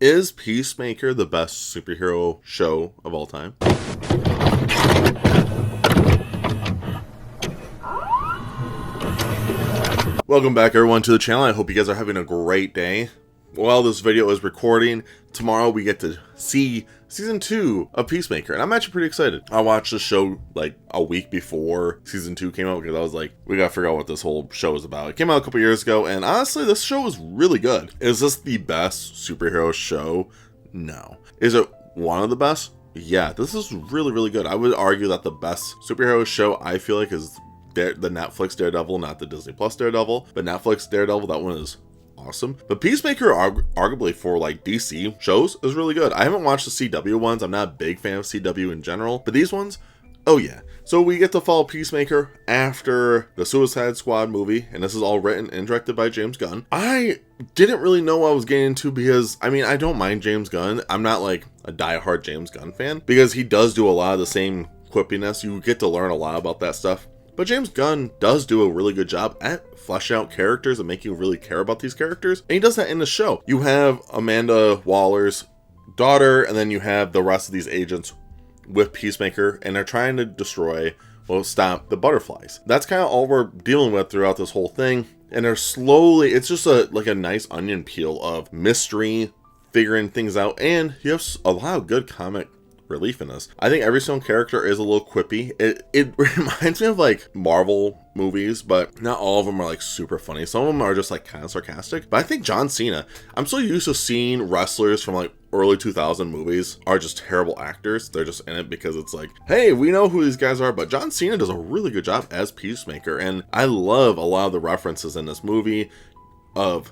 Is Peacemaker the best superhero show of all time? Welcome back everyone to the channel. I hope you guys are having a great day. While this video is recording, tomorrow we get to see season 2 of Peacemaker, and I'm actually pretty excited. I watched the show like a week before season 2 came out because I was like, we gotta figure out what this whole show is about. It came out a couple years ago, and honestly, this show is really good. Is this the best superhero show? No. Is it one of the best? Yeah, this is really, really good. I would argue that the best superhero show I feel like is the Netflix Daredevil, not the Disney Plus Daredevil, but Netflix Daredevil. That one is awesome. But Peacemaker, arguably for like DC shows, is really good. I haven't watched the CW ones. I'm not a big fan of CW in general, but these ones, oh yeah. So we get to follow Peacemaker after the Suicide Squad movie, and this is all written and directed by James Gunn. I didn't really know what I was getting into because, I mean, I don't mind James Gunn. I'm not like a diehard James Gunn fan because he does do a lot of the same quippiness. You get to learn a lot about that stuff. But James Gunn does do a really good job at fleshing out characters and making you really care about these characters. And he does that in the show. You have Amanda Waller's daughter, and then you have the rest of these agents with Peacemaker, and they're trying to destroy, well, stop the butterflies. That's kind of all we're dealing with throughout this whole thing. And they're slowly, it's just like a nice onion peel of mystery, figuring things out, and you have a lot of good comic relief in this. I think every single character is a little quippy. It reminds me of like Marvel movies, but not all of them are like super funny. Some of them are just like kind of sarcastic. But I think John Cena, I'm so used to seeing wrestlers from like early 2000 movies are just terrible actors. They're just in it because it's like, hey, we know who these guys are. But John Cena does a really good job as Peacemaker, and I love a lot of the references in this movie of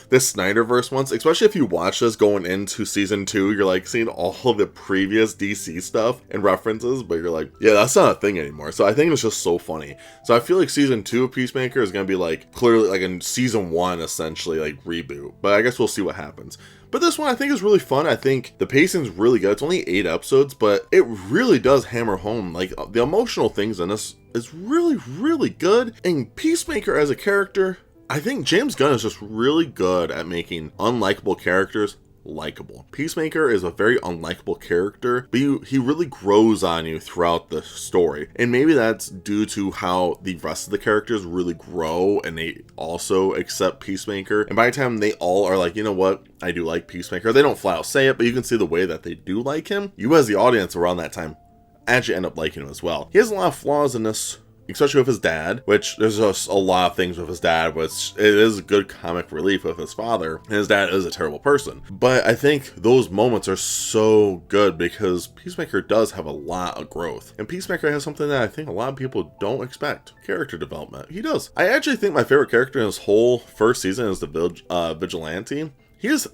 this Snyderverse ones, especially if you watch this going into season 2, you're like seeing all of the previous DC stuff and references, but you're like, yeah, that's not a thing anymore. So I think it's just so funny. So I feel like season 2 of Peacemaker is going to be like clearly like in season 1 essentially like reboot, but I guess we'll see what happens. But this one I think is really fun. I think the pacing's really good. It's only 8 episodes, but it really does hammer home like the emotional things in this is really, really good. And Peacemaker as a character, I think James Gunn is just really good at making unlikable characters likable. Peacemaker is a very unlikable character, but he really grows on you throughout the story. And maybe that's due to how the rest of the characters really grow and they also accept Peacemaker. And by the time they all are like, you know what, I do like Peacemaker, they don't flat out say it, but you can see the way that they do like him. You as the audience around that time actually end up liking him as well. He has a lot of flaws in this, especially with his dad, which there's just a lot of things with his dad, which it is a good comic relief with his father. And his dad is a terrible person. But I think those moments are so good because Peacemaker does have a lot of growth. And Peacemaker has something that I think a lot of people don't expect. Character development. He does. I actually think my favorite character in this whole first season is the Vigilante. He is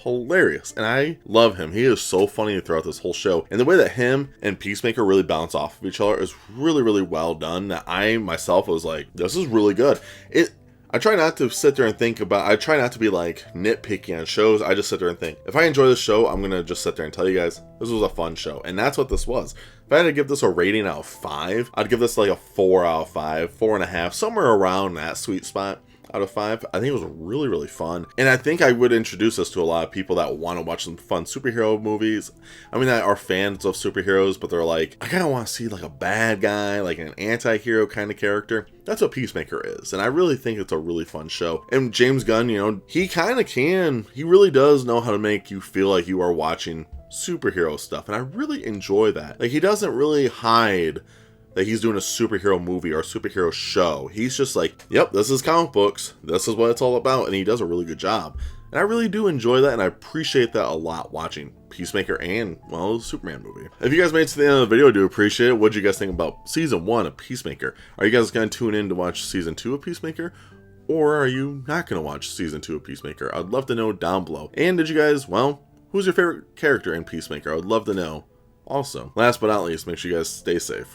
hilarious and I love him. He is so funny throughout this whole show, and the way that him and Peacemaker really bounce off of each other is really, really well done. That I myself was like, this is really good. I try not to sit there and think about, I try not to be like nitpicky on shows. I just sit there and think, if I enjoy this show, I'm gonna just sit there and tell you guys this was a fun show, and that's what this was. If I had to give this a rating out of 5, I'd give this like a 4 out of 5, 4.5, somewhere around that sweet spot out of 5. I think it was really, really fun. And I think I would introduce this to a lot of people that want to watch some fun superhero movies. I mean, that are fans of superheroes, but they're like, I kind of want to see like a bad guy, like an anti-hero kind of character. That's what Peacemaker is. And I really think it's a really fun show. And James Gunn, you know, he really does know how to make you feel like you are watching superhero stuff. And I really enjoy that. Like, he doesn't really hide that he's doing a superhero movie or a superhero show. He's just like, yep, this is comic books. This is what it's all about. And he does a really good job. And I really do enjoy that, and I appreciate that a lot watching Peacemaker and, well, the Superman movie. If you guys made it to the end of the video, I do appreciate it. What did you guys think about season 1 of Peacemaker? Are you guys going to tune in to watch season 2 of Peacemaker? Or are you not going to watch season 2 of Peacemaker? I'd love to know down below. And did you guys, well, who's your favorite character in Peacemaker? I would love to know. Also, last but not least, make sure you guys stay safe.